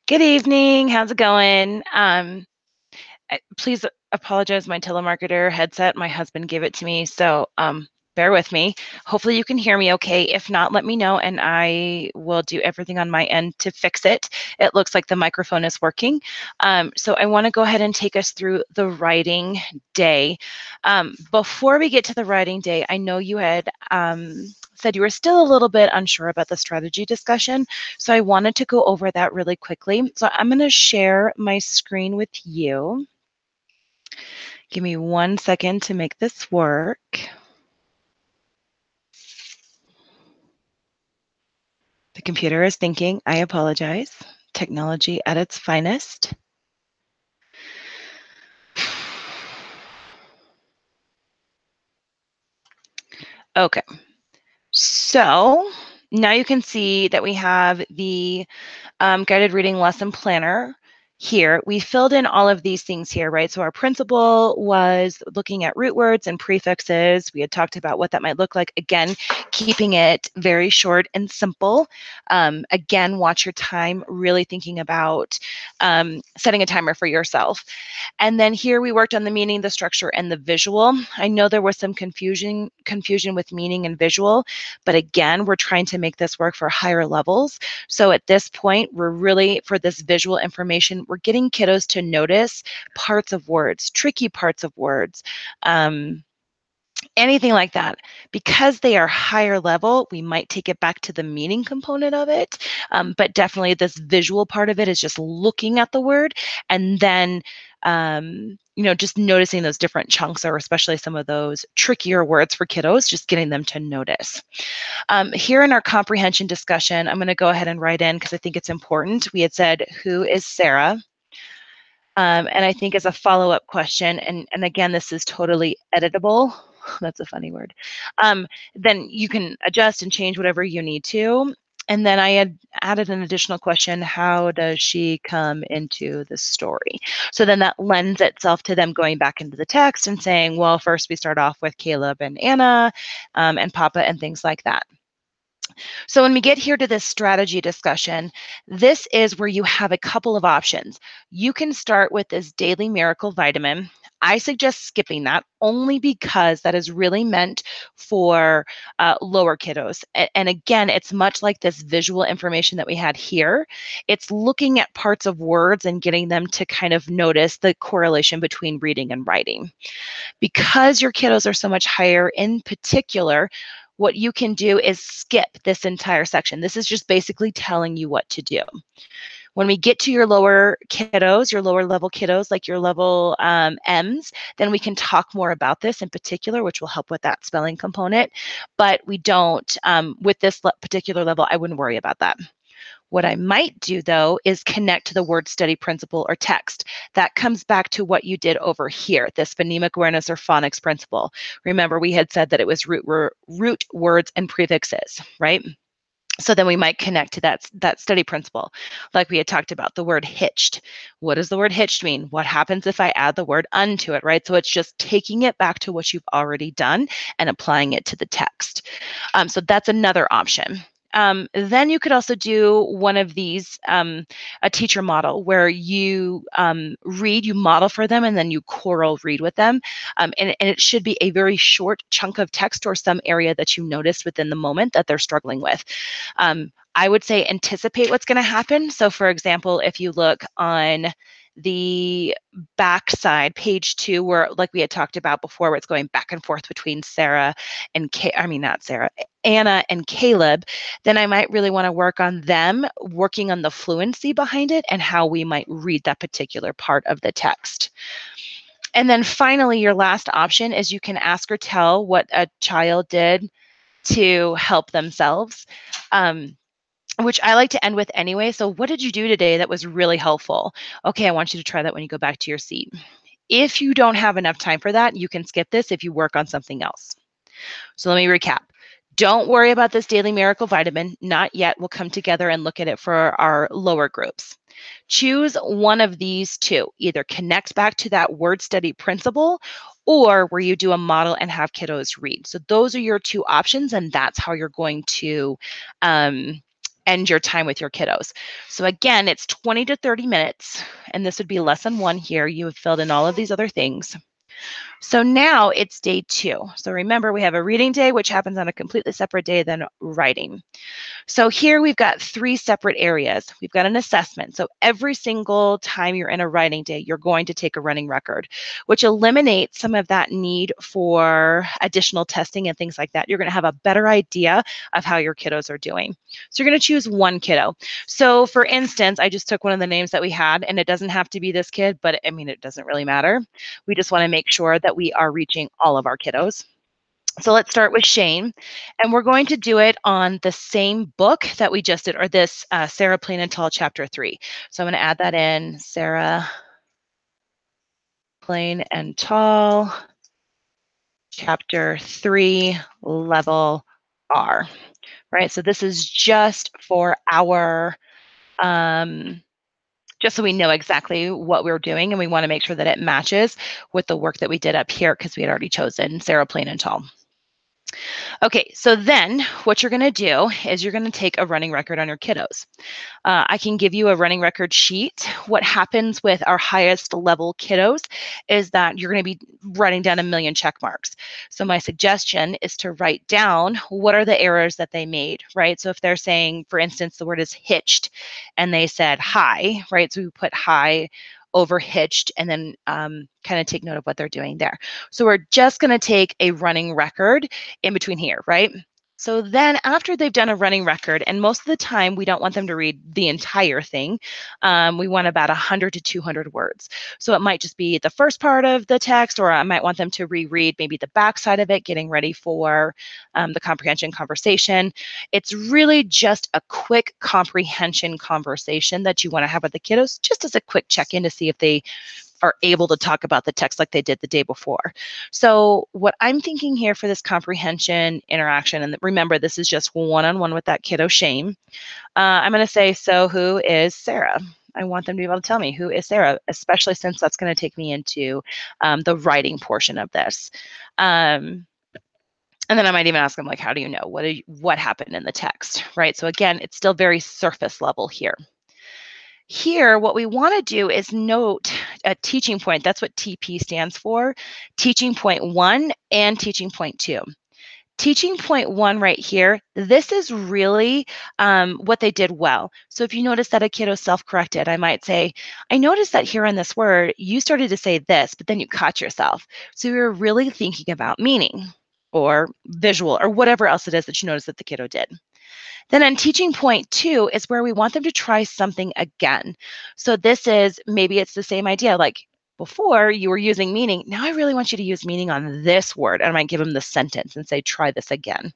Good evening. How's it going? Please apologize, my telemarketer headset. My husband gave it to me, so bear with me. Hopefully you can hear me okay. If not, let me know, and I will do everything on my end to fix it. It looks like the microphone is working. So I want to go ahead and take us through the writing day. Before we get to the writing day, I know you had said you were still a little bit unsure about the strategy discussion. So I wanted to go over that really quickly. So I'm going to share my screen with you. Give me 1 second to make this work. The computer is thinking, I apologize. Technology at its finest. Okay, so now you can see that we have the guided reading lesson planner here. We filled in all of these things here, right? So our principle was looking at root words and prefixes. We had talked about what that might look like. Again, keeping it very short and simple. Again, watch your time, really thinking about setting a timer for yourself. And then here we worked on the meaning, the structure, and the visual. I know there was some confusion with meaning and visual, but again, we're trying to make this work for higher levels. So at this point, we're really, for this visual information, we're getting kiddos to notice parts of words, tricky parts of words, anything like that. Because they are higher level, we might take it back to the meaning component of it, but definitely this visual part of it is just looking at the word and then just noticing those different chunks, or especially some of those trickier words for kiddos, just getting them to notice. Here in our comprehension discussion, I'm going to go ahead and write in because I think it's important. We had said, who is Sarah? And I think as a follow-up question, and again, this is totally editable. That's a funny word. Then you can adjust and change whatever you need to. And then I had added an additional question, how does she come into the story? So then that lends itself to them going back into the text and saying, well, first we start off with Caleb and Anna and Papa and things like that. So when we get here to this strategy discussion, this is where you have a couple of options. You can start with this daily miracle vitamin. I suggest skipping that only because that is really meant for lower kiddos. And again, it's much like this visual information that we had here. It's looking at parts of words and getting them to kind of notice the correlation between reading and writing. Because your kiddos are so much higher in particular, what you can do is skip this entire section. This is just basically telling you what to do. When we get to your lower kiddos, your lower level kiddos, like your level M's, then we can talk more about this in particular, which will help with that spelling component. But we don't, with this particular level, I wouldn't worry about that. What I might do, though, is connect to the word study principle or text. That comes back to what you did over here, this phonemic awareness or phonics principle. Remember, we had said that it was root words and prefixes, right? So then we might connect to that study principle. Like we had talked about, the word hitched. What does the word hitched mean? What happens if I add the word un to it, right? So it's just taking it back to what you've already done and applying it to the text. So that's another option. Then you could also do one of these, a teacher model, where you read, you model for them, and then you choral read with them. And it should be a very short chunk of text or some area that you notice within the moment that they're struggling with. I would say anticipate what's going to happen. So for example, if you look on the back side, page 2, where, like we had talked about before, where it's going back and forth between Sarah and Anna and Caleb, then I might really want to work on them, working on the fluency behind it and how we might read that particular part of the text. And then finally, your last option is you can ask or tell what a child did to help themselves. Which I like to end with anyway. So what did you do today that was really helpful? Okay, I want you to try that when you go back to your seat. If you don't have enough time for that, you can skip this if you work on something else. So let me recap. Don't worry about this daily miracle vitamin. Not yet. We'll come together and look at it for our lower groups. Choose one of these two. Either connect back to that word study principle or where you do a model and have kiddos read. So those are your two options, and that's how you're going to end your time with your kiddos. So again, it's 20 to 30 minutes, and this would be lesson 1 here. You have filled in all of these other things. So now it's day 2. So remember, we have a reading day, which happens on a completely separate day than writing. So here we've got 3 separate areas. We've got an assessment. So every single time you're in a writing day, you're going to take a running record, which eliminates some of that need for additional testing and things like that. You're going to have a better idea of how your kiddos are doing. So you're going to choose one kiddo. So for instance, I just took one of the names that we had, and it doesn't have to be this kid, but I mean, it doesn't really matter. We just want to make sure that we are reaching all of our kiddos. So let's start with Shane, and we're going to do it on the same book that we just did, or this Sarah Plain and Tall chapter 3. So I'm going to add that in, Sarah Plain and Tall chapter 3, level R, right? So this is just for our, just so we know exactly what we're doing, and we want to make sure that it matches with the work that we did up here because we had already chosen Sarah Plain and Tall. Okay, so then what you're going to do is you're going to take a running record on your kiddos. I can give you a running record sheet. What happens with our highest level kiddos is that you're going to be writing down a million check marks. So my suggestion is to write down what are the errors that they made, right? So if they're saying, for instance, the word is hitched and they said high, right? So we put high over hitched, and then kind of take note of what they're doing there. So we're just going to take a running record in between here, right? So then after they've done a running record, and most of the time we don't want them to read the entire thing, we want about 100 to 200 words. So it might just be the first part of the text, or I might want them to reread maybe the back side of it, getting ready for the comprehension conversation. It's really just a quick comprehension conversation that you want to have with the kiddos, just as a quick check-in to see if they are able to talk about the text like they did the day before. So what I'm thinking here for this comprehension interaction, and remember, this is just one-on-one with that kiddo, Shane. I'm going to say, so who is Sarah? I want them to be able to tell me who is Sarah, especially since that's going to take me into the writing portion of this. And then I might even ask them, like, how do you know? What happened in the text, right? So again, it's still very surface level here. Here, what we want to do is note a teaching point. That's what TP stands for, teaching point 1 and teaching point 2. Teaching point 1 right here, this is really what they did well. So if you notice that a kiddo self-corrected, I might say, I noticed that here on this word, you started to say this, but then you caught yourself. So you're really thinking about meaning or visual or whatever else it is that you noticed that the kiddo did. Then on teaching point 2 is where we want them to try something again. So this is, maybe it's the same idea, like before you were using meaning, now I really want you to use meaning on this word. And I might give them the sentence and say, try this again.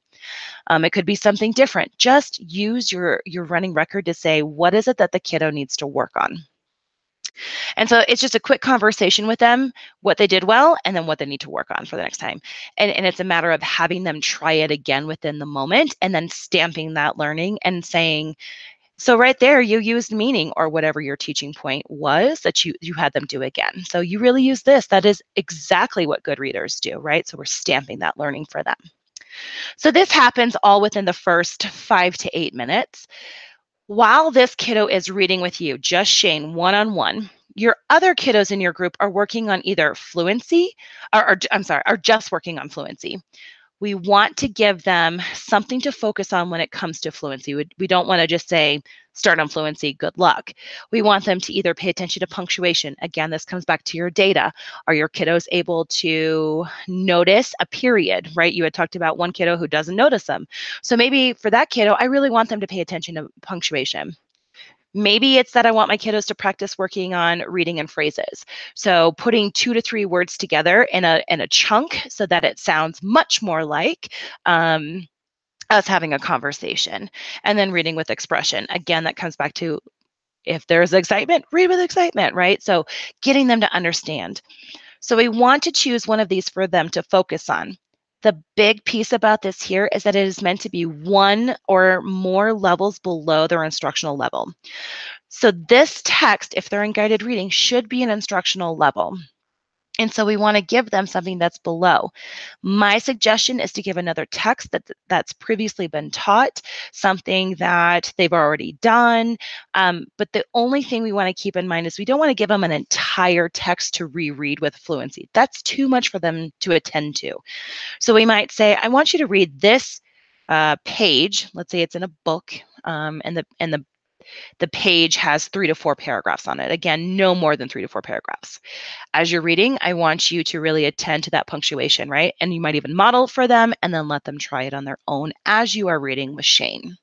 It could be something different. Just use your running record to say, what is it that the kiddo needs to work on? And so it's just a quick conversation with them, what they did well, and then what they need to work on for the next time. And it's a matter of having them try it again within the moment and then stamping that learning and saying, so right there, you used meaning or whatever your teaching point was that you had them do again. So you really use this. That is exactly what good readers do, right? So we're stamping that learning for them. So this happens all within the first 5 to 8 minutes. While this kiddo is reading with you, just Shane, one-on-one, your other kiddos in your group are working on either fluency, or are just working on fluency. We want to give them something to focus on when it comes to fluency. We don't want to just say, start on fluency, good luck. We want them to either pay attention to punctuation. Again, this comes back to your data. Are your kiddos able to notice a period, right? You had talked about one kiddo who doesn't notice them. So maybe for that kiddo, I really want them to pay attention to punctuation. Maybe it's that I want my kiddos to practice working on reading and phrases. So putting 2 to 3 words together in a chunk so that it sounds much more like us having a conversation. And then reading with expression. Again, that comes back to, if there's excitement, read with excitement, right? So getting them to understand. So we want to choose one of these for them to focus on. The big piece about this here is that it is meant to be 1 or more levels below their instructional level. So this text, if they're in guided reading, should be an instructional level. And so we want to give them something that's below. My suggestion is to give another text that's previously been taught, something that they've already done. But the only thing we want to keep in mind is we don't want to give them an entire text to reread with fluency. That's too much for them to attend to. So we might say, I want you to read this page. Let's say it's in a book, and the page has 3 to 4 paragraphs on it. Again, no more than 3 to 4 paragraphs. As you're reading, I want you to really attend to that punctuation, right? And you might even model it for them and then let them try it on their own as you are reading with Shane.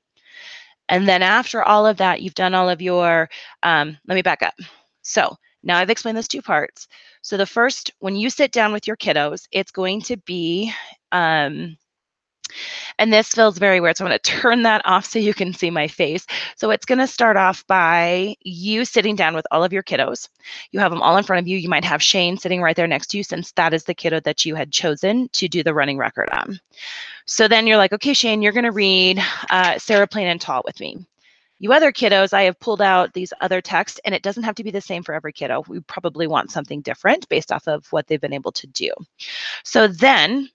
And then after all of that, you've done all of your, let me back up. So now I've explained those 2 parts. So the first, when you sit down with your kiddos, it's going to be, and this feels very weird, so I'm going to turn that off so you can see my face. So it's going to start off by you sitting down with all of your kiddos. You have them all in front of you. You might have Shane sitting right there next to you, since that is the kiddo that you had chosen to do the running record on. So then you're like, okay, Shane, you're going to read Sarah Plain and Tall with me. You other kiddos, I have pulled out these other texts, and it doesn't have to be the same for every kiddo. We probably want something different based off of what they've been able to do. So then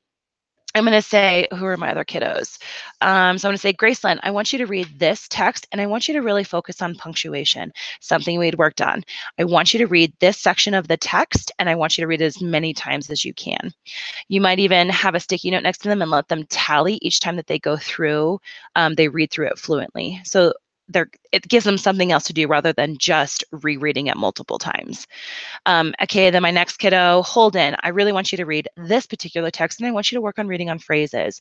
I'm going to say, who are my other kiddos? So I'm going to say, Gracelyn, I want you to read this text, and I want you to really focus on punctuation, something we'd worked on. I want you to read this section of the text, and I want you to read it as many times as you can. You might even have a sticky note next to them and let them tally each time that they go through, they read through it fluently. So it gives them something else to do rather than just rereading it multiple times. Okay, then my next kiddo, Holden, I really want you to read this particular text, and I want you to work on reading on phrases.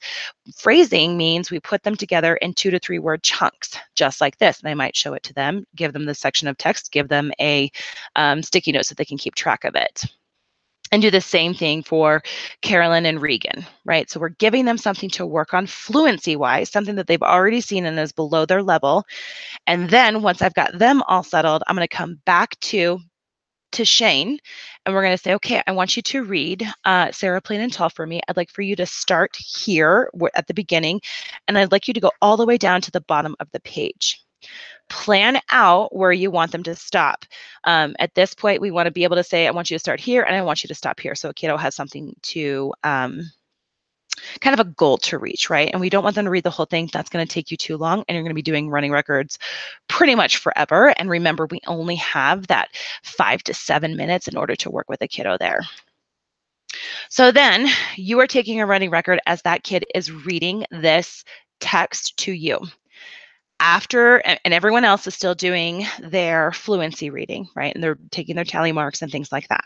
Phrasing means we put them together in 2 to 3 word chunks, just like this. And I might show it to them, give them the section of text, give them a sticky note so they can keep track of it. And do the same thing for Carolyn and Regan, right? So we're giving them something to work on fluency-wise, something that they've already seen and is below their level. And then once I've got them all settled, I'm going to come back to Shane, and we're going to say, okay, I want you to read Sarah Plain and Tall for me. I'd like for you to start here at the beginning, and I'd like you to go all the way down to the bottom of the page. Plan out where you want them to stop. At this point, we want to be able to say, I want you to start here, and I want you to stop here. So a kiddo has something to kind of a goal to reach, right? And we don't want them to read the whole thing. That's going to take you too long, and you're going to be doing running records pretty much forever. And remember, we only have that 5 to 7 minutes in order to work with a kiddo there. So then you are taking a running record as that kid is reading this text to you. After, and everyone else is still doing their fluency reading, right? And they're taking their tally marks and things like that.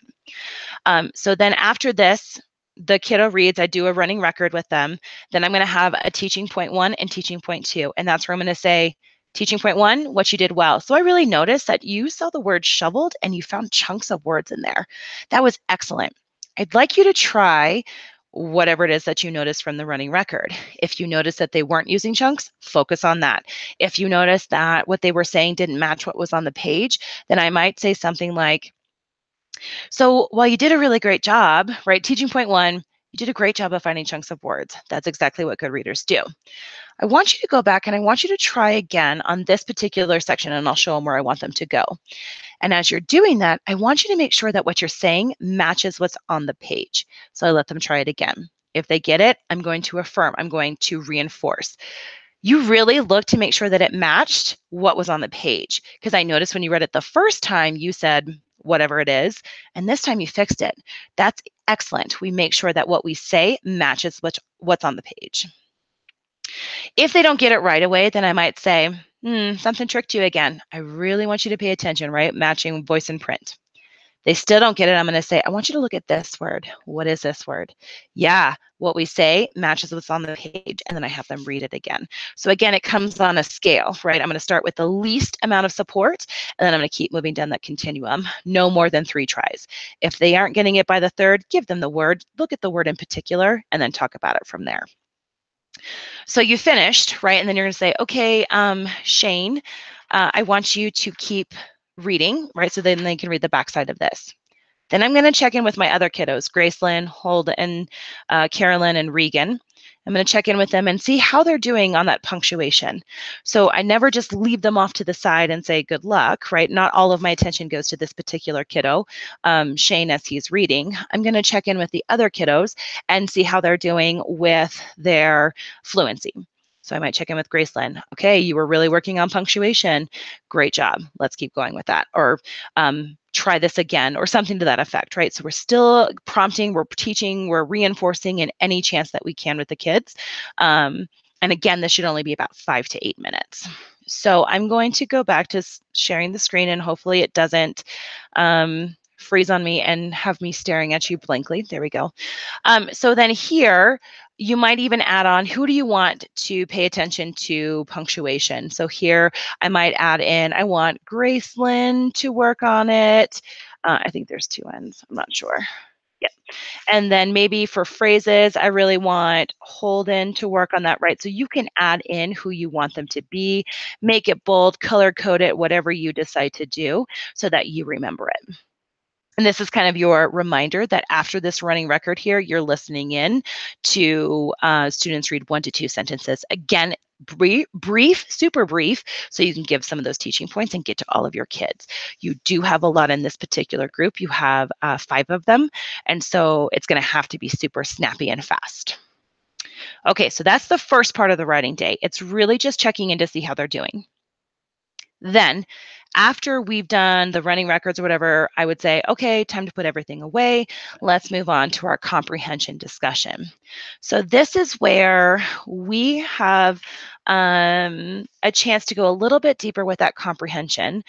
So then after this, the kiddo reads, I do a running record with them. Then I'm going to have a teaching point 1 and teaching point 2. And that's where I'm going to say, teaching point 1, what you did well. So I really noticed that you saw the word shoveled and you found chunks of words in there. That was excellent. I'd like you to try whatever it is that you noticed from the running record. If you notice that they weren't using chunks, focus on that. If you notice that what they were saying didn't match what was on the page, then I might say something like, so while you did a really great job, right, teaching point 1, you did a great job of finding chunks of words. That's exactly what good readers do. I want you to go back and I want you to try again on this particular section, and I'll show them where I want them to go. And as you're doing that, I want you to make sure that what you're saying matches what's on the page. So I let them try it again. If they get it, I'm going to affirm. I'm going to reinforce. You really look to make sure that it matched what was on the page, because I noticed when you read it the first time, you said whatever it is, and this time you fixed it. That's excellent. We make sure that what we say matches what's on the page. If they don't get it right away, then I might say, something tricked you again. I really want you to pay attention, right? Matching voice and print. They still don't get it. I'm going to say, I want you to look at this word. What is this word? Yeah, what we say matches what's on the page, and then I have them read it again. So again, it comes on a scale, right? I'm going to start with the least amount of support, and then I'm going to keep moving down that continuum. No more than 3 tries. If they aren't getting it by the 3rd, give them the word, look at the word in particular, and then talk about it from there. So you finished, right? And then you're going to say, okay, Shane, I want you to keep reading, right? So then they can read the backside of this. Then I'm going to check in with my other kiddos, Gracelyn, Holden, Carolyn, and Regan. I'm going to check in with them and see how they're doing on that punctuation. So I never just leave them off to the side and say, good luck, right? Not all of my attention goes to this particular kiddo, Shane, as he's reading. I'm going to check in with the other kiddos and see how they're doing with their fluency. So I might check in with Gracelyn. Okay, you were really working on punctuation. Great job. Let's keep going with that. Or try this again, or something to that effect, right? So we're still prompting, we're teaching, we're reinforcing in any chance that we can with the kids. And again, this should only be about 5 to 8 minutes. So I'm going to go back to sharing the screen, and hopefully it doesn't freeze on me and have me staring at you blankly. There we go. So then here, you might even add on, who do you want to pay attention to punctuation? So here I might add in, I want Gracelyn to work on it. I think there's 2 N's, I'm not sure. Yep. And then maybe for phrases, I really want Holden to work on that, right? So you can add in who you want them to be, make it bold, color code it, whatever you decide to do so that you remember it. And this is kind of your reminder that after this running record here, you're listening in to students read 1 to 2 sentences. Again, brief, super brief, so you can give some of those teaching points and get to all of your kids. You do have a lot in this particular group. You have 5 of them, and so it's going to have to be super snappy and fast. Okay, so that's the first part of the writing day. It's really just checking in to see how they're doing. Then, after we've done the running records or whatever, I would say, okay, time to put everything away. Let's move on to our comprehension discussion. So this is where we have a chance to go a little bit deeper with that comprehension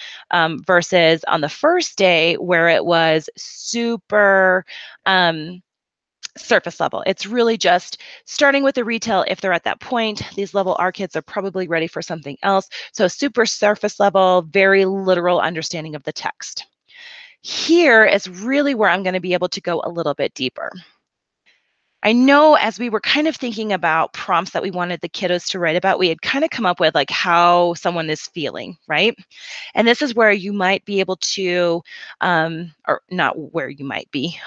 versus on the first day where it was super surface level. It's really just starting with the retail. If they're at that point, these level R kids are probably ready for something else. So super surface level, very literal understanding of the text. Here is really where I'm going to be able to go a little bit deeper. I know as we were kind of thinking about prompts that we wanted the kiddos to write about, we had kind of come up with like how someone is feeling, right? And this is where you might be able to, or not where you might be,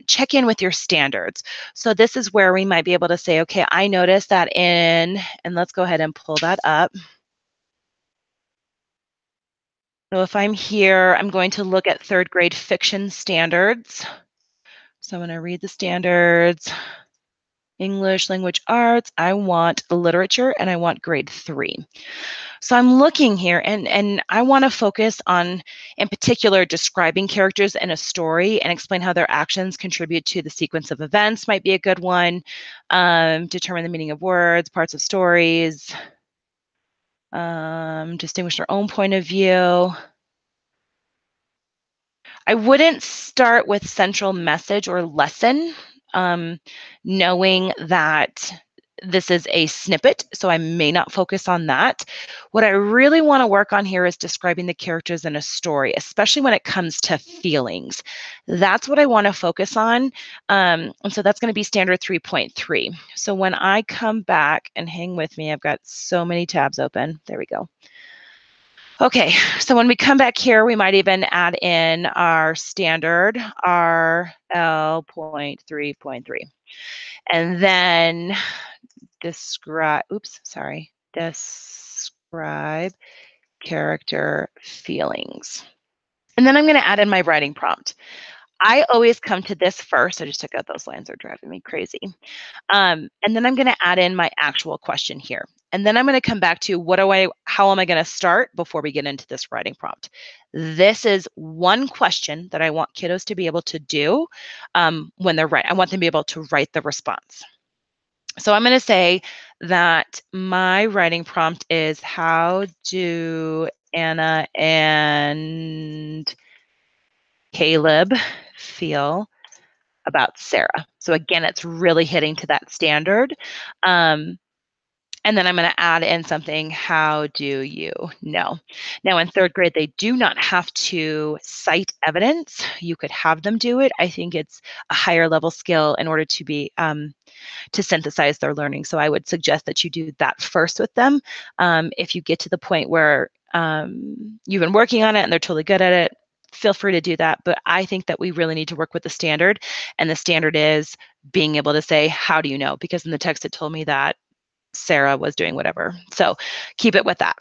check in with your standards. So this is where we might be able to say, okay, I noticed that and let's go ahead and pull that up. So if I'm here, I'm going to look at 3rd grade fiction standards. So I'm going to read the standards. English language arts, I want literature, and I want grade 3. So I'm looking here and I want to focus on, in particular, describing characters in a story and explain how their actions contribute to the sequence of events might be a good one. Determine the meaning of words, parts of stories, distinguish their own point of view. I wouldn't start with central message or lesson, knowing that this is a snippet, so I may not focus on that. What I really want to work on here is describing the characters in a story, especially when it comes to feelings. That's what I want to focus on. And so that's going to be standard 3.3. So when I come back, and hang with me, I've got so many tabs open. There we go. Okay, so when we come back here, we might even add in our standard RL.3.3. And then describe character feelings. And then I'm going to add in my writing prompt. I always come to this first. I just took out those lines, they're driving me crazy. And then I'm going to add in my actual question here. And then I'm going to come back to how am I going to start before we get into this writing prompt. This is one question that I want kiddos to be able to do when they're writing. I want them to be able to write the response. So I'm going to say that my writing prompt is, how do Anna and Caleb feel about Sarah? So again, it's really hitting to that standard. And then I'm going to add in something, how do you know? Now in 3rd grade, they do not have to cite evidence. You could have them do it. I think it's a higher level skill in order to be to synthesize their learning. So I would suggest that you do that first with them. If you get to the point where you've been working on it and they're totally good at it, feel free to do that. But I think that we really need to work with the standard. And the standard is being able to say, how do you know? Because in the text, it told me that Sarah was doing whatever. So keep it with that.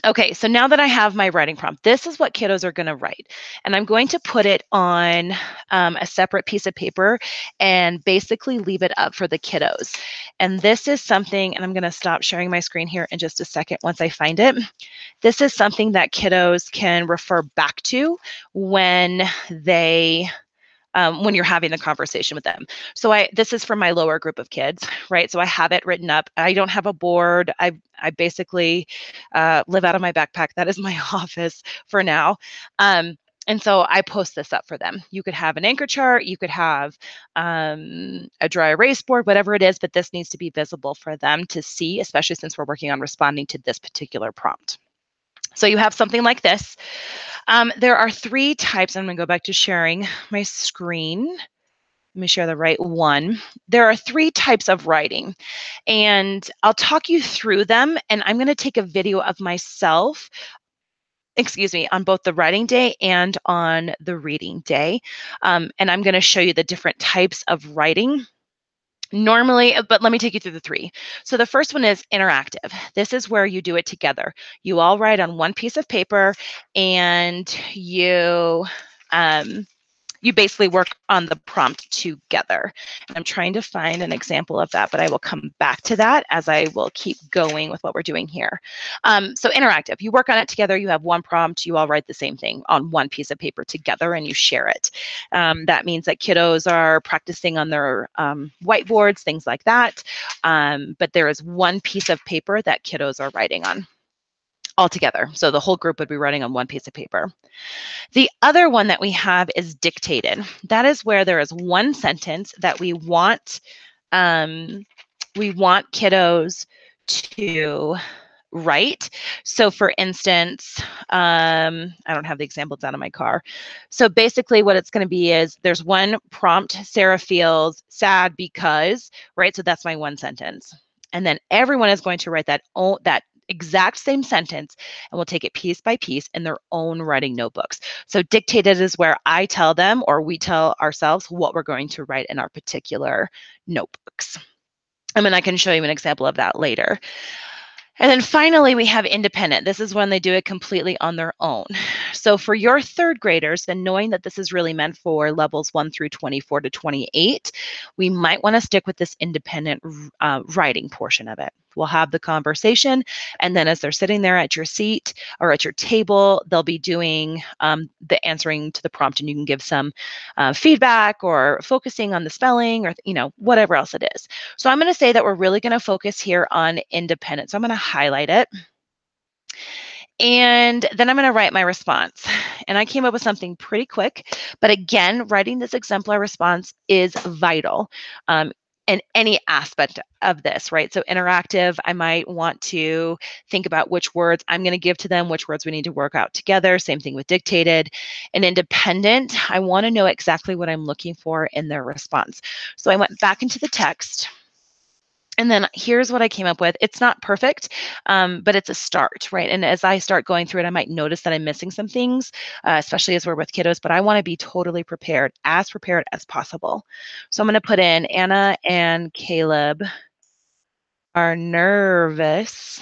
Okay, so now that I have my writing prompt, this is what kiddos are going to write. And I'm going to put it on a separate piece of paper and basically leave it up for the kiddos. And this is something, and I'm going to stop sharing my screen here in just a second once I find it. This is something that kiddos can refer back to when they when you're having a conversation with them. So this is for my lower group of kids, right? So I have it written up. I don't have a board. I basically live out of my backpack. That is my office for now. And so I post this up for them. You could have an anchor chart, you could have a dry erase board, whatever it is, but this needs to be visible for them to see, especially since we're working on responding to this particular prompt. So you have something like this. There are 3 types. I'm going to go back to sharing my screen. Let me share the right one. There are 3 types of writing, and I'll talk you through them, and I'm going to take a video of myself, on both the writing day and on the reading day, and I'm going to show you the different types of writing. Normally, but let me take you through the 3. So the first one is interactive. This is where you do it together. You all write on one piece of paper, and you basically work on the prompt together. And I'm trying to find an example of that, but I will come back to that as I will keep going with what we're doing here. So interactive, you work on it together, you have one prompt, you all write the same thing on one piece of paper together and you share it. That means that kiddos are practicing on their whiteboards, things like that. But there is one piece of paper that kiddos are writing on all together. So the whole group would be writing on one piece of paper. The other one that we have is dictated. That is where there is one sentence that we want kiddos to write. So for instance, I don't have the examples out of my car. So basically what it's going to be is there's one prompt, Sarah feels sad because, right? So that's my one sentence. And then everyone is going to write that exact same sentence, and we'll take it piece by piece in their own writing notebooks. So dictated is where I tell them, or we tell ourselves, what we're going to write in our particular notebooks. I can show you an example of that later. And then finally, we have independent. This is when they do it completely on their own. So for your 3rd graders, then knowing that this is really meant for levels 1 through 24 to 28, we might want to stick with this independent writing portion of it. We'll have the conversation, and then as they're sitting there at your seat or at your table, they'll be doing the answering to the prompt, and you can give some feedback or focusing on the spelling or whatever else it is. So I'm going to say that we're really going to focus here on independent. So I'm going to highlight it. And then I'm going to write my response. And I came up with something pretty quick. But again, writing this exemplar response is vital in any aspect of this, right? So interactive, I might want to think about which words I'm going to give to them, which words we need to work out together. Same thing with dictated. And independent, I want to know exactly what I'm looking for in their response. So I went back into the text. And then here's what I came up with. It's not perfect, but it's a start, right? And as I start going through it, I might notice that I'm missing some things, especially as we're with kiddos, but I want to be totally prepared as possible. So I'm going to put in Anna and Caleb are nervous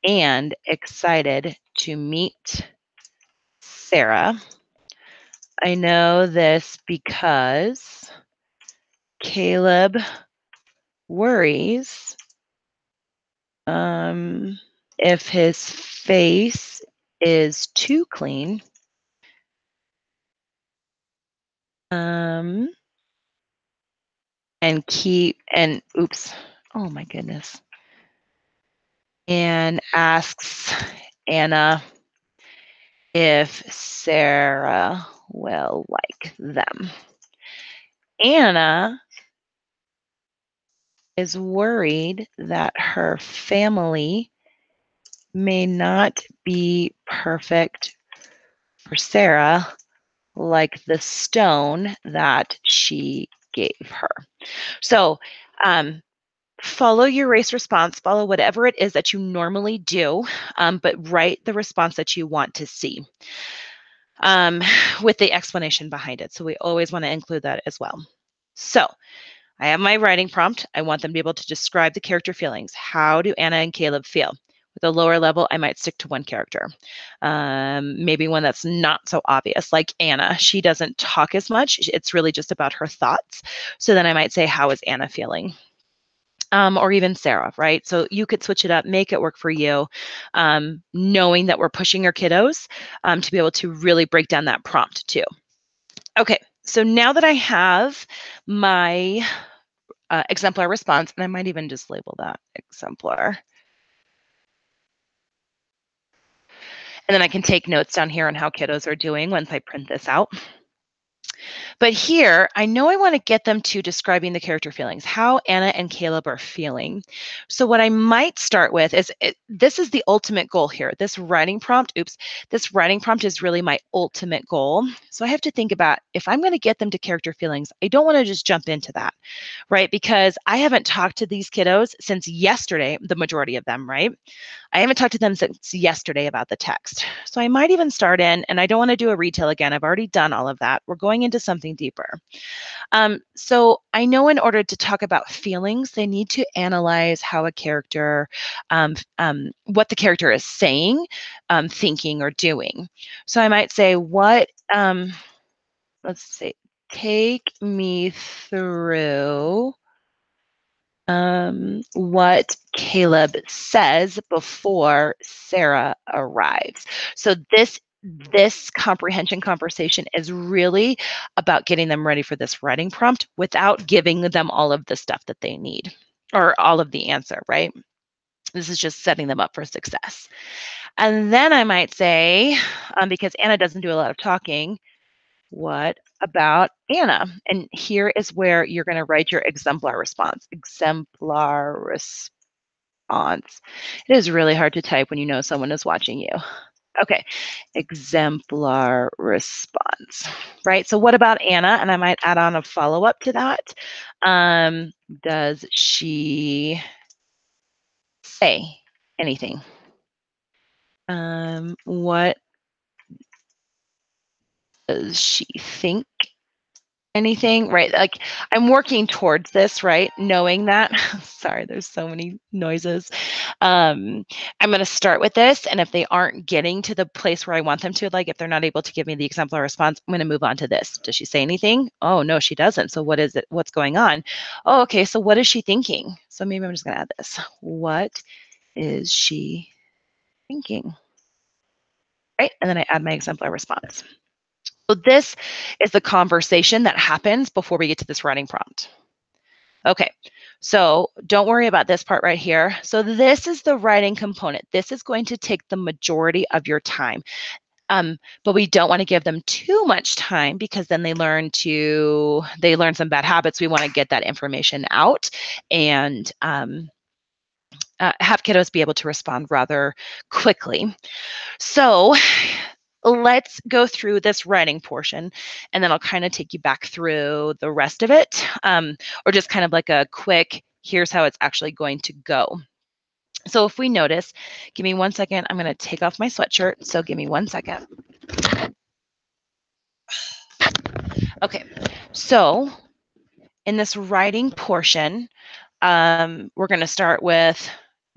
and excited to meet Sarah. I know this because Caleb worries if his face is too clean. And oops, oh my goodness. And asks Anna if Sarah will like them. Anna is worried that her family may not be perfect for Sarah, like the stone that she gave her. So follow your race response, follow whatever it is that you normally do, but write the response that you want to see. with the explanation behind it. So we always want to include that as well. So I have my writing prompt. I want them to be able to describe the character feelings. How do Anna and Caleb feel? With a lower level, I might stick to one character. Maybe one that's not so obvious, like Anna. She doesn't talk as much. It's really just about her thoughts. So then I might say, how is Anna feeling? Or even Sarah, right? So you could switch it up, make it work for you, knowing that we're pushing our kiddos to be able to really break down that prompt too. Okay, so now that I have my exemplar response, and I might even just label that exemplar. And then I can take notes down here on how kiddos are doing once I print this out. But here, I know I want to get them to describing the character feelings, how Anna and Caleb are feeling. So what I might start with is, this is the ultimate goal here. This writing prompt is really my ultimate goal. So I have to think about, if I'm going to get them to character feelings, I don't want to just jump into that, right? Because I haven't talked to these kiddos since yesterday, the majority of them, right? I haven't talked to them since yesterday about the text. So I might even start in, and I don't want to do a retell again. I've already done all of that. We're going into something deeper. So I know in order to talk about feelings, they need to analyze how a character, what the character is saying, thinking, or doing. So I might say, let's see, take me through what Caleb says before Sarah arrives. So this comprehension conversation is really about getting them ready for this writing prompt without giving them all of the stuff that they need or all of the answer, right? This is just setting them up for success. And then I might say, because Anna doesn't do a lot of talking, what about Anna? And here is where you're going to write your exemplar response. Exemplar response. It is really hard to type when you know someone is watching you. Okay, exemplar response, right? So what about Anna? And I might add on a follow-up to that. Does she say anything? What does she think? Anything, right? Like, I'm working towards this, right? Knowing that, sorry, there's so many noises. I'm going to start with this. And if they aren't getting to the place where I want them to, like if they're not able to give me the exemplar response, I'm going to move on to this. Does she say anything? Oh, no, she doesn't. So what is it? What's going on? Oh, okay. So what is she thinking? So maybe I'm just going to add this. What is she thinking? Right. And then I add my exemplar response. So this is the conversation that happens before we get to this writing prompt. Okay, so don't worry about this part right here. So this is the writing component. This is going to take the majority of your time. But we don't want to give them too much time because then they learn some bad habits. We want to get that information out and have kiddos be able to respond rather quickly. So let's go through this writing portion, and then I'll kind of take you back through the rest of it, or just kind of like a quick, here's how it's actually going to go. So if we notice, give me 1 second, I'm going to take off my sweatshirt. So give me 1 second. Okay, so in this writing portion, we're going to start with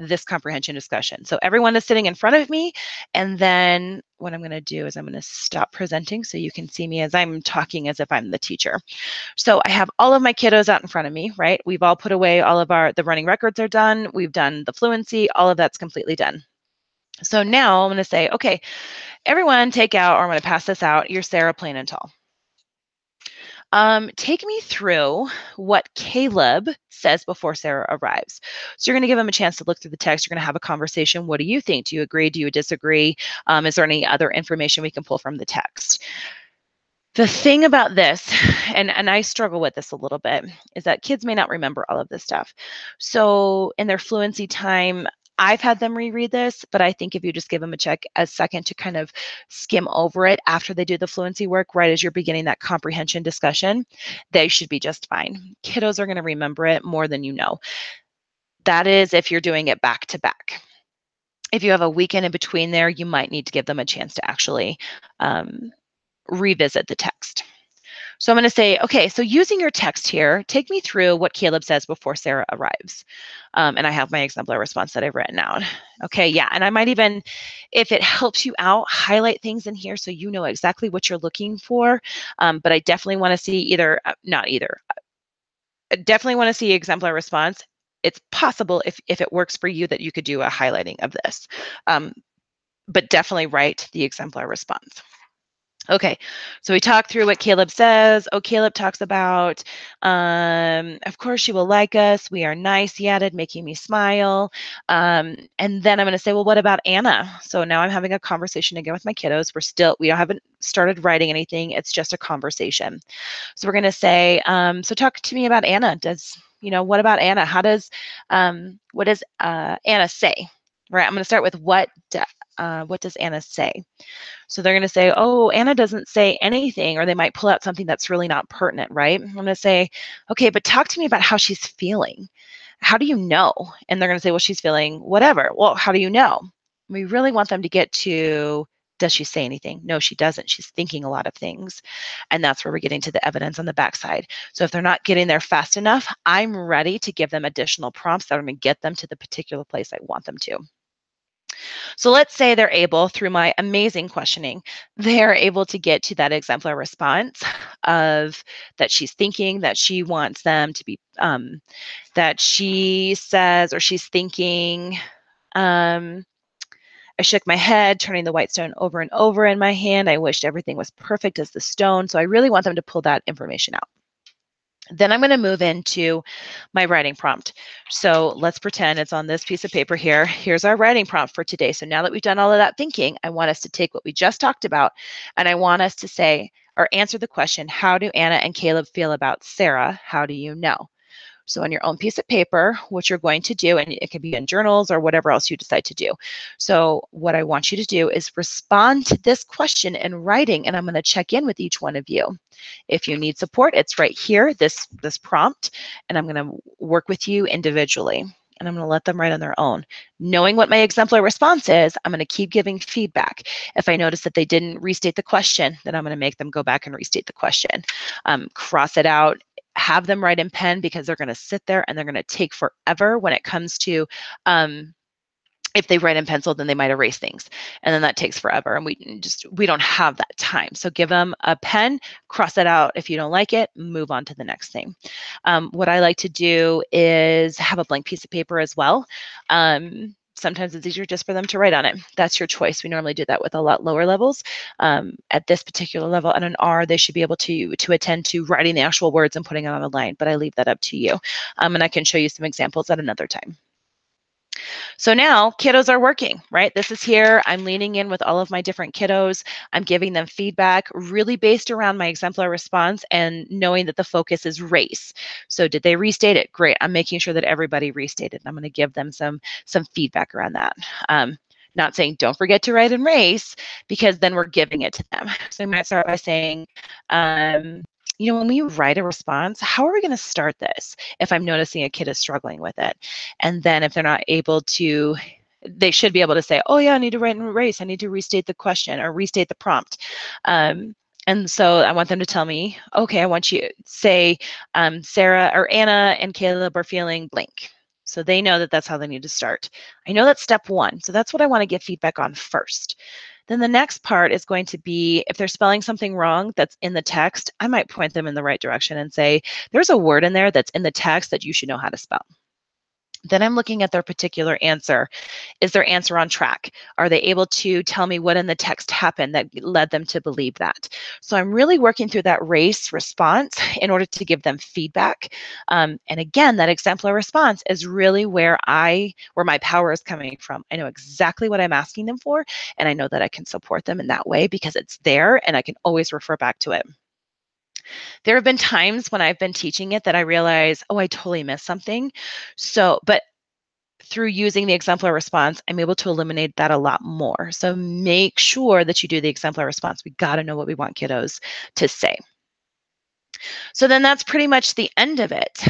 this comprehension discussion. So everyone is sitting in front of me, and then what I'm going to do is I'm going to stop presenting so you can see me as I'm talking as if I'm the teacher. So I have all of my kiddos out in front of me, right? We've all put away all of the running records are done. We've done the fluency, all of that's completely done. So now I'm going to say, okay, everyone take out, or I'm going to pass this out, your Sarah Plain and Tall. Take me through what Caleb says before Sarah arrives. So you're going to give him a chance to look through the text. You're going to have a conversation. What do you think? Do you agree? Do you disagree? Is there any other information we can pull from the text? The thing about this, and I struggle with this a little bit, is that kids may not remember all of this stuff. So in their fluency time, I've had them reread this, but I think if you just give them a second to kind of skim over it after they do the fluency work, right as you're beginning that comprehension discussion, they should be just fine. Kiddos are going to remember it more than you know. That is if you're doing it back to back. If you have a weekend in between there, you might need to give them a chance to actually revisit the text. So I'm going to say, okay, so using your text here, take me through what Caleb says before Sarah arrives. And I have my exemplar response that I've written out. Okay, yeah, and I might even, if it helps you out, highlight things in here so you know exactly what you're looking for. But I definitely want to see either, not either, I definitely want to see exemplar response. It's possible if it works for you that you could do a highlighting of this, but definitely write the exemplar response. Okay, so we talked through what Caleb says. Oh, Caleb talks about, of course you will like us. We are nice, he added, making me smile. And then I'm going to say, well, what about Anna? So now I'm having a conversation again with my kiddos. We haven't started writing anything. It's just a conversation. So we're going to say, so talk to me about Anna. What about Anna? What does Anna say? Right, I'm going to start with what does Anna say? So they're going to say, oh, Anna doesn't say anything, or they might pull out something that's really not pertinent, right? I'm going to say, okay, but talk to me about how she's feeling. How do you know? And they're going to say, well, she's feeling whatever. Well, how do you know? We really want them to get to, does she say anything? No, she doesn't. She's thinking a lot of things. And that's where we're getting to the evidence on the backside. So if they're not getting there fast enough, I'm ready to give them additional prompts that are going to get them to the particular place I want them to. So let's say they're able, through my amazing questioning, they're able to get to that exemplar response of that she's thinking, that she wants them to be, that she says, or she's thinking, I shook my head, turning the white stone over and over in my hand. I wished everything was perfect as the stone. So I really want them to pull that information out. Then I'm going to move into my writing prompt. So let's pretend it's on this piece of paper here. Here's our writing prompt for today. So now that we've done all of that thinking, I want us to take what we just talked about, and I want us to say or answer the question, how do Anna and Caleb feel about Sarah? How do you know? So on your own piece of paper, what you're going to do, and it can be in journals or whatever else you decide to do. So what I want you to do is respond to this question in writing, and I'm going to check in with each one of you. If you need support, it's right here, this prompt, and I'm going to work with you individually. And I'm going to let them write on their own. Knowing what my exemplar response is, I'm going to keep giving feedback. If I notice that they didn't restate the question, then I'm going to make them go back and restate the question. Cross it out. Have them write in pen, because they're going to sit there and they're going to take forever when it comes to, if they write in pencil, then they might erase things, and then that takes forever, and we don't have that time. So give them a pen, cross it out. If you don't like it, move on to the next thing. What I like to do is have a blank piece of paper as well. Sometimes it's easier just for them to write on it. That's your choice. We normally do that with a lot lower levels. At this particular level, at an R, they should be able to attend to writing the actual words and putting it on a line, but I leave that up to you. And I can show you some examples at another time. So now kiddos are working, right? This is here. I'm leaning in with all of my different kiddos. I'm giving them feedback really based around my exemplar response and knowing that the focus is race. So did they restate it? Great. I'm making sure that everybody restated. I'm going to give them some feedback around that. Not saying don't forget to write in race, because then we're giving it to them. So I might start by saying, when we write a response, how are we going to start this if I'm noticing a kid is struggling with it? And then if they're not able to, they should be able to say, oh yeah, I need to write in race. I need to restate the question or restate the prompt. And so I want them to tell me, okay, I want you to say Sarah or Anna and Caleb are feeling blank. So they know that that's how they need to start. I know that's step one. So that's what I want to get feedback on first. Then the next part is going to be, if they're spelling something wrong that's in the text, I might point them in the right direction and say, there's a word in there that's in the text that you should know how to spell. Then I'm looking at their particular answer. Is their answer on track? Are they able to tell me what in the text happened that led them to believe that? So I'm really working through that race response in order to give them feedback. And again, that exemplar response is really where my power is coming from. I know exactly what I'm asking them for, and I know that I can support them in that way because it's there and I can always refer back to it. There have been times when I've been teaching it that I realize, oh, I totally missed something. But through using the exemplar response, I'm able to eliminate that a lot more. So make sure that you do the exemplar response. We got to know what we want kiddos to say. So then that's pretty much the end of it.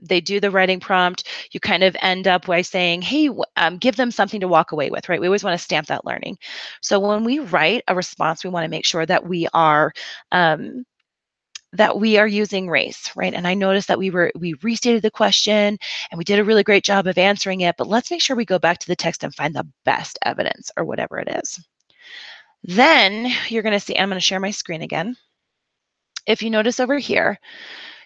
They do the writing prompt. You kind of end up by saying, hey, give them something to walk away with, right? We always want to stamp that learning. So when we write a response, we want to make sure that we are using race, right? And I noticed that we restated the question and we did a really great job of answering it, but let's make sure we go back to the text and find the best evidence or whatever it is. Then you're going to see, I'm going to share my screen again. If you notice over here,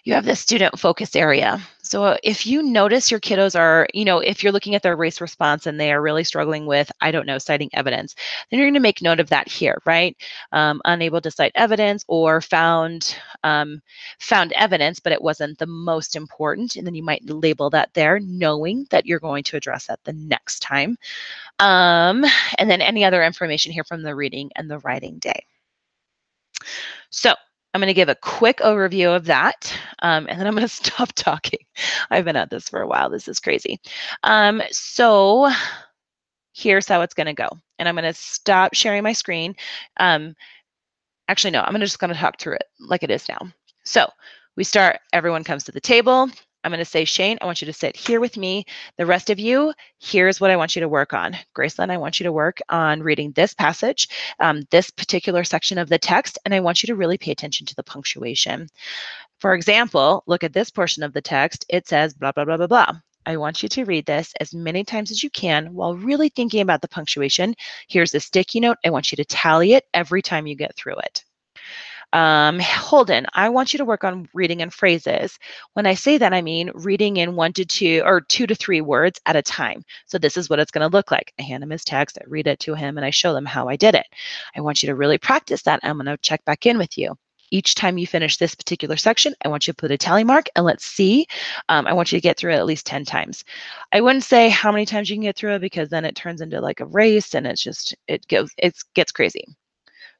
you have this student focus area. So if you notice your kiddos are, if you're looking at their race response and they are really struggling with, I don't know, citing evidence, then you're going to make note of that here, right? Unable to cite evidence or found evidence, but it wasn't the most important. And then you might label that there, knowing that you're going to address that the next time. And then any other information here from the reading and the writing day. So I'm going to give a quick overview of that, and then I'm going to stop talking. I've been at this for a while. This is crazy. So here's how it's going to go. And I'm going to stop sharing my screen. Actually, no, I'm just going to talk through it like it is now. So we start, everyone comes to the table. I'm going to say, Shane, I want you to sit here with me. The rest of you, here's what I want you to work on. Gracelyn, I want you to work on reading this passage, this particular section of the text, and I want you to really pay attention to the punctuation. For example, look at this portion of the text. It says blah, blah, blah, blah, blah. I want you to read this as many times as you can while really thinking about the punctuation. Here's a sticky note. I want you to tally it every time you get through it. Holden, I want you to work on reading in phrases. When I say that, I mean reading in 1 to 2 or 2 to 3 words at a time. So this is what it's going to look like. I hand him his text, I read it to him, and I show them how I did it. I want you to really practice that. I'm going to check back in with you. Each time you finish this particular section, I want you to put a tally mark and let's see. I want you to get through it at least 10 times. I wouldn't say how many times you can get through it because then it turns into like a race and it gets crazy.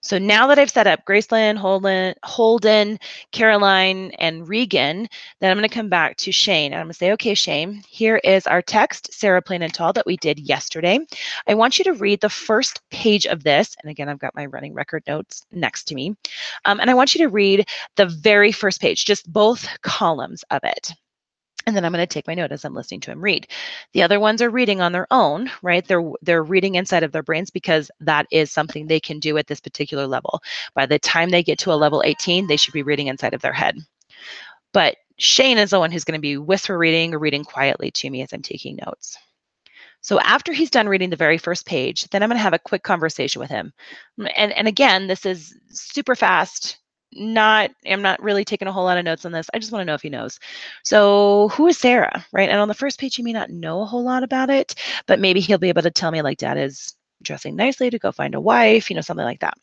So now that I've set up Gracelyn, Holden, Caroline, and Regan, then I'm going to come back to Shane. And I'm going to say, okay, Shane, here is our text, Sarah Plain and Tall, that we did yesterday. I want you to read the first page of this. And again, I've got my running record notes next to me. And I want you to read the very first page, just both columns of it. And then I'm going to take my note as I'm listening to him read. The other ones are reading on their own, right? They're reading inside of their brains because that is something they can do at this particular level. By the time they get to a level 18, they should be reading inside of their head. But Shane is the one who's going to be whisper reading or reading quietly to me as I'm taking notes. So after he's done reading the very first page, then I'm going to have a quick conversation with him. And again, this is super fast. I'm not really taking a whole lot of notes on this. I just want to know if he knows. So who is Sarah, right? And on the first page, he may not know a whole lot about it, but maybe he'll be able to tell me like Dad is dressing nicely to go find a wife, something like that.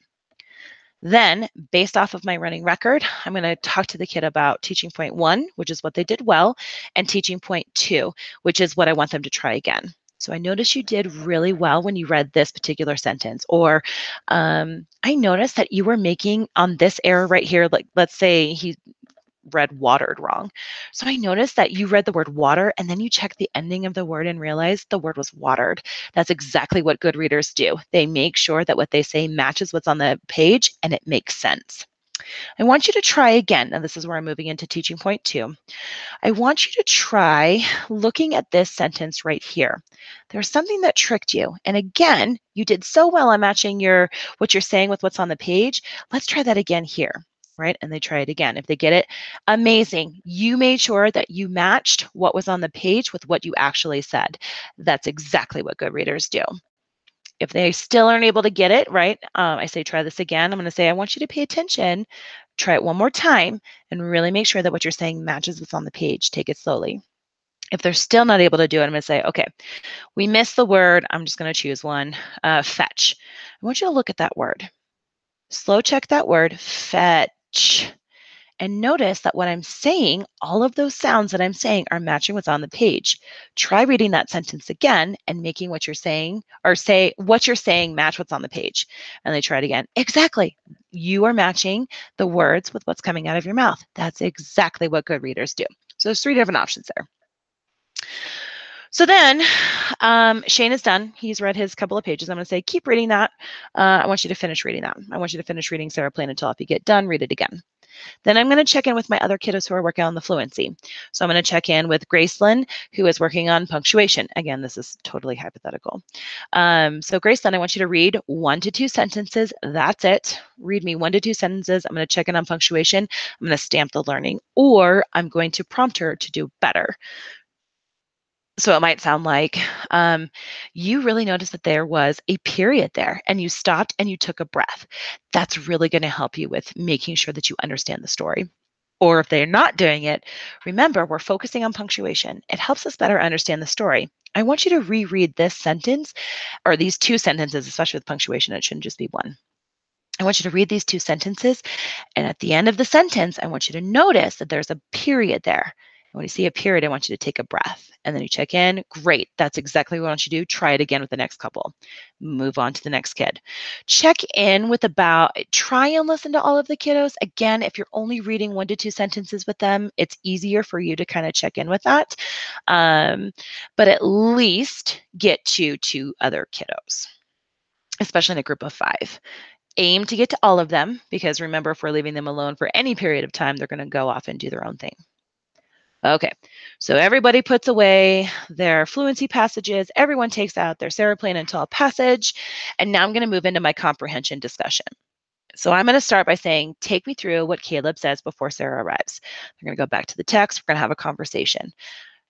Then, based off of my running record, I'm going to talk to the kid about teaching point 1, which is what they did well, and teaching point 2, which is what I want them to try again. So I noticed you did really well when you read this particular sentence, or I noticed that you were making on this error right here, like let's say he read watered wrong. So I noticed that you read the word water and then you checked the ending of the word and realized the word was watered. That's exactly what good readers do. They make sure that what they say matches what's on the page and it makes sense. I want you to try again. Now this is where I'm moving into teaching point 2. I want you to try looking at this sentence right here. There's something that tricked you. And again, you did so well on matching what you're saying with what's on the page. Let's try that again here, right? And they try it again. If they get it, amazing. You made sure that you matched what was on the page with what you actually said. That's exactly what good readers do. If they still aren't able to get it, right, I say try this again. I'm going to say, I want you to pay attention. Try it one more time and really make sure that what you're saying matches what's on the page. Take it slowly. If they're still not able to do it, I'm going to say, okay, we missed the word. I'm just going to choose one, fetch. I want you to look at that word. Slow check that word, fetch. And notice that what I'm saying, all of those sounds that I'm saying are matching what's on the page. Try reading that sentence again and making what you're saying, or say what you're saying match what's on the page. And they try it again. Exactly. You are matching the words with what's coming out of your mouth. That's exactly what good readers do. So there's 3 different options there. So then Shane is done. He's read his couple of pages. I'm going to say, keep reading that. I want you to finish reading that. I want you to finish reading Sarah Plain and Tall. If you get done, read it again. Then I'm going to check in with my other kiddos who are working on the fluency. So I'm going to check in with Gracelyn, who is working on punctuation. Again, this is totally hypothetical. So Gracelyn, I want you to read 1 to 2 sentences. That's it. Read me 1 to 2 sentences. I'm going to check in on punctuation. I'm going to stamp the learning, or I'm going to prompt her to do better. So it might sound like you really noticed that there was a period there and you stopped and you took a breath. That's really going to help you with making sure that you understand the story. Or if they're not doing it, remember, we're focusing on punctuation. It helps us better understand the story. I want you to reread this sentence, or these 2 sentences, especially with punctuation. It shouldn't just be 1. I want you to read these 2 sentences, and at the end of the sentence, I want you to notice that there's a period there. And when you see a period, I want you to take a breath. And then you check in. Great. That's exactly what I want you to do. Try it again with the next couple. Move on to the next kid. Check in with try and listen to all of the kiddos. Again, if you're only reading 1 to 2 sentences with them, it's easier for you to kind of check in with that. But at least get to 2 other kiddos, especially in a group of 5. Aim to get to all of them, because remember, if we're leaving them alone for any period of time, they're going to go off and do their own thing. Okay, so everybody puts away their fluency passages. Everyone takes out their Sarah and Tall passage. And now I'm going to move into my comprehension discussion. So I'm going to start by saying, take me through what Caleb says before Sarah arrives. We're going to go back to the text. We're going to have a conversation.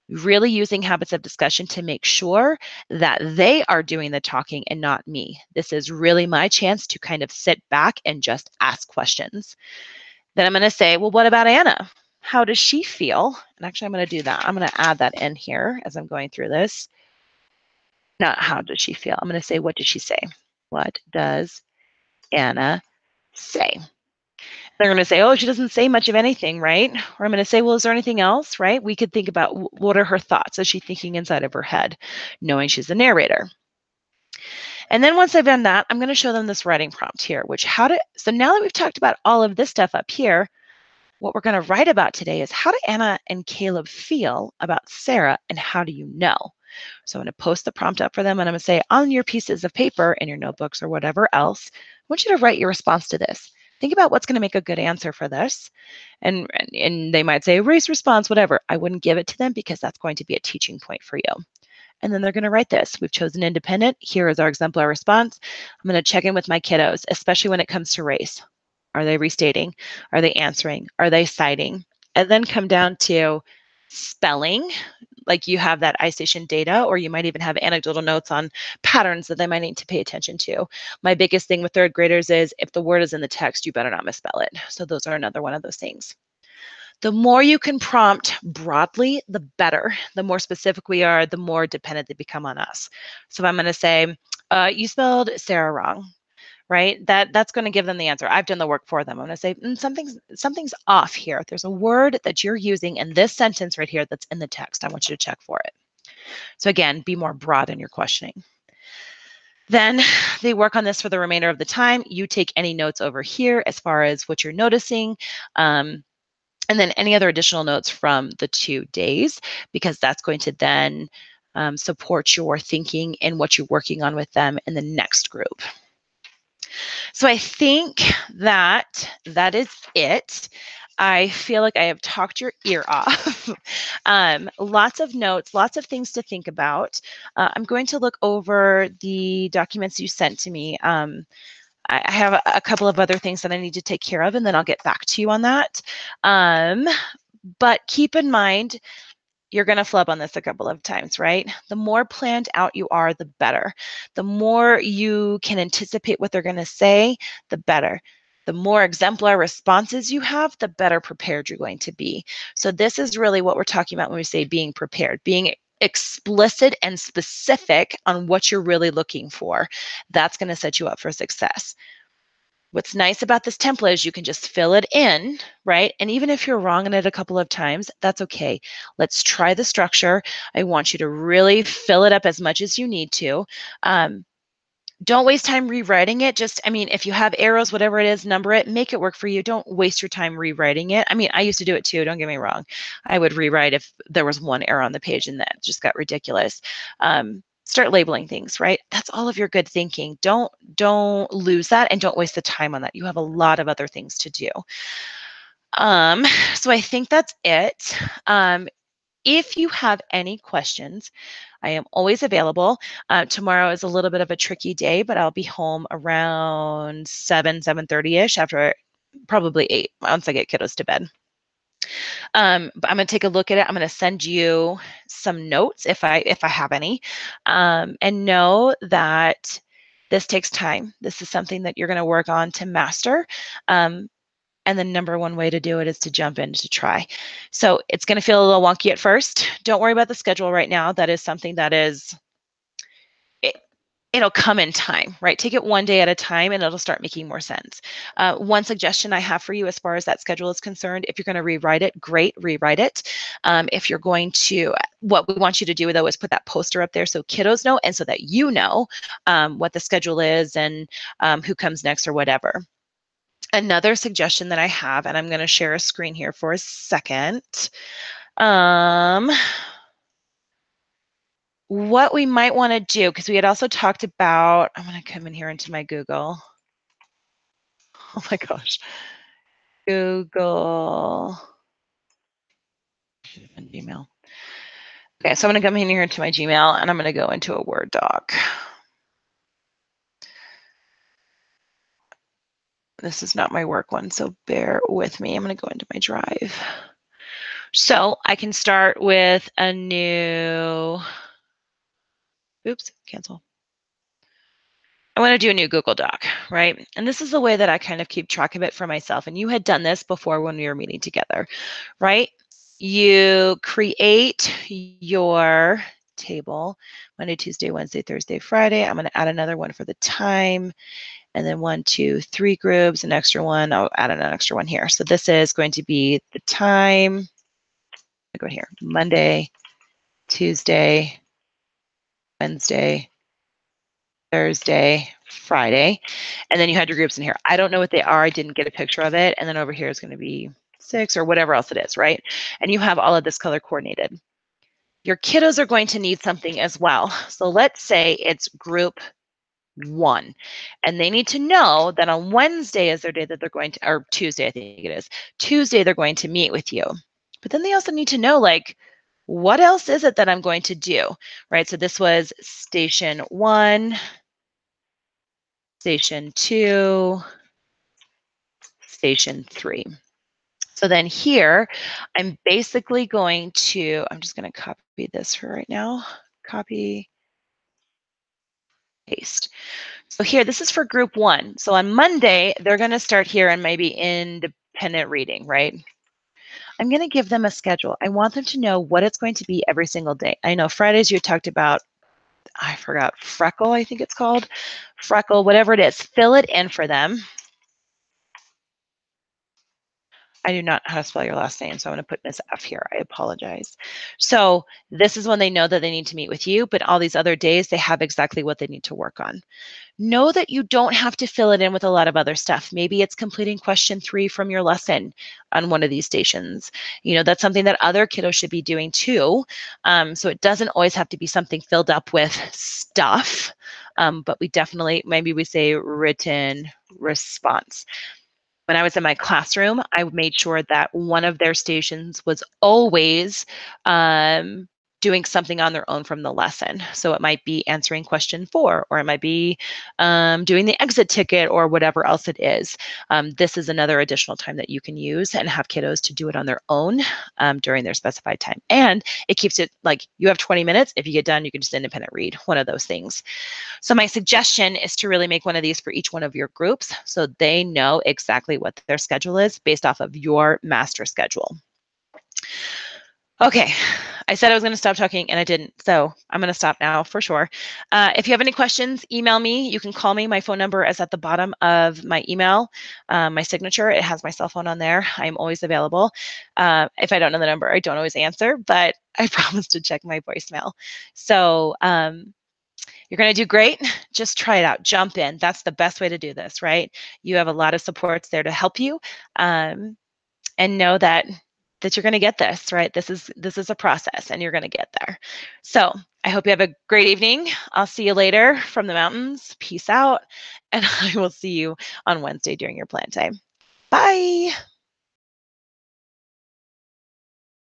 Really using habits of discussion to make sure that they are doing the talking and not me. This is really my chance to kind of sit back and just ask questions. Then I'm going to say, well, what about Anna? How does she feel? And actually, I'm going to do that. I'm going to add that in here as I'm going through this. Not how does she feel? I'm going to say, what does she say? What does Anna say? They're going to say, oh, she doesn't say much of anything, right? Or I'm going to say, well, is there anything else, right? We could think about what are her thoughts? Is she thinking inside of her head, knowing she's the narrator? And then once I've done that, I'm going to show them this writing prompt here, so now that we've talked about all of this stuff up here, what we're going to write about today is, how do Anna and Caleb feel about Sarah, and how do you know? So I'm going to post the prompt up for them, and I'm going to say, on your pieces of paper, in your notebooks or whatever else, I want you to write your response to this. Think about what's going to make a good answer for this. And they might say race response, whatever. I wouldn't give it to them, because that's going to be a teaching point for you. And then they're going to write this. We've chosen independent. Here is our exemplar response. I'm going to check in with my kiddos, especially when it comes to race. Are they restating? Are they answering? Are they citing? And then come down to spelling. Like, you have that iStation data, or you might even have anecdotal notes on patterns that they might need to pay attention to. My biggest thing with 3rd graders is, if the word is in the text, you better not misspell it. So those are another one of those things. The more you can prompt broadly, the better. The more specific we are, the more dependent they become on us. So if I'm going to say, you spelled Sarah wrong, right? That's going to give them the answer. I've done the work for them. I'm going to say, something's off here. There's a word that you're using in this sentence right here that's in the text. I want you to check for it. So again, be more broad in your questioning. Then they work on this for the remainder of the time. You take any notes over here as far as what you're noticing. And then any other additional notes from the 2 days, because that's going to then support your thinking and what you're working on with them in the next group. So I think that is it. I feel like I have talked your ear off. Lots of notes, lots of things to think about. I'm going to look over the documents you sent to me. I have a couple of other things that I need to take care of, and then I'll get back to you on that. But keep in mind, you're going to flub on this a couple of times, right? The more planned out you are, the better. The more you can anticipate what they're going to say, the better. The more exemplar responses you have, the better prepared you're going to be. So this is really what we're talking about when we say being prepared, being explicit and specific on what you're really looking for. That's going to set you up for success. What's nice about this template is you can just fill it in, right? And even if you're wrong in it a couple of times, that's okay. Let's try the structure. I want you to really fill it up as much as you need to. Don't waste time rewriting it. If you have arrows, whatever it is, number it, make it work for you. Don't waste your time rewriting it. I used to do it too, don't get me wrong. I would rewrite if there was one error on the page, and that just got ridiculous. Start labeling things, right? That's all of your good thinking. Don't lose that, and don't waste the time on that. You have a lot of other things to do. So I think that's it. If you have any questions, I am always available. Tomorrow is a little bit of a tricky day, but I'll be home around 7:30ish after probably 8 once I get kiddos to bed. But I'm going to take a look at it. I'm going to send you some notes if I have any, and know that this takes time. This is something that you're going to work on to master. And the number one way to do it is to jump in to try. So it's going to feel a little wonky at first. Don't worry about the schedule right now. That is something that is, it'll come in time, right? Take it one day at a time and it'll start making more sense. One suggestion I have for you as far as that schedule is concerned, if you're going to rewrite it, great, rewrite it. If you're going to, what we want you to do though is put that poster up there so kiddos know and so that you know what the schedule is and who comes next or whatever. Another suggestion that I have, and I'm going to share a screen here for a second. What we might want to do, because we had also talked about, I'm going to come in here into my Google. Oh my gosh. Google and Gmail. Okay, so I'm going to come in here into my Gmail and I'm going to go into a Word doc. This is not my work one, so bear with me. I'm going to go into my Drive. So I can start with a new, oops, cancel. I want to do a new Google Doc, right? And this is the way that I kind of keep track of it for myself. And you had done this before when we were meeting together, right? You create your table Monday, Tuesday, Wednesday, Thursday, Friday. I'm going to add another one for the time. And then 1, 2, 3 groups, an extra one. I'll add an extra one here. So this is going to be the time. I go here, Monday, Tuesday, Wednesday, Thursday, Friday, and then you had your groups in here. I don't know what they are. I didn't get a picture of it. And then over here is going to be 6 or whatever else it is, right? And you have all of this color coordinated. Your kiddos are going to need something as well. So let's say it's group 1, and they need to know that on Wednesday is their day that they're going to, or Tuesday, I think it is. Tuesday, they're going to meet with you. But then they also need to know, like, what else is it that I'm going to do, right? So this was station 1, station 2, station 3. So then here, I'm basically going to, I'm just going to copy this for right now. Copy, paste. So here, this is for group 1. So on Monday, they're going to start here and maybe independent reading, right? I'm going to give them a schedule. I want them to know what it's going to be every single day. I know Fridays you talked about, I forgot, Freckle, I think it's called. Freckle, whatever it is, fill it in for them. I do not know how to spell your last name, so I'm going to put Miss F here. I apologize. So this is when they know that they need to meet with you, but all these other days, they have exactly what they need to work on. Know that you don't have to fill it in with a lot of other stuff. Maybe it's completing question 3 from your lesson on one of these stations. You know, that's something that other kiddos should be doing too. So it doesn't always have to be something filled up with stuff, but we definitely, maybe we say written response. When I was in my classroom, I made sure that one of their stations was always doing something on their own from the lesson. So it might be answering question 4, or it might be doing the exit ticket, or whatever else it is. This is another additional time that you can use and have kiddos to do it on their own during their specified time. And it keeps it like you have 20 minutes. If you get done, you can just independent read, one of those things. So my suggestion is to really make one of these for each one of your groups so they know exactly what their schedule is based off of your master schedule. Okay, I said I was going to stop talking and I didn't, so I'm going to stop now for sure. If you have any questions, email me. You can call me. My phone number is at the bottom of my email, my signature. It has my cell phone on there. I'm always available. If I don't know the number, I don't always answer, but I promise to check my voicemail. So you're going to do great. Just try it out. Jump in. That's the best way to do this, right? You have a lot of supports there to help you, and know that you're going to get this, right? This is a process and you're going to get there. So I hope you have a great evening. I'll see you later from the mountains. Peace out. And I will see you on Wednesday during your plan time. Bye.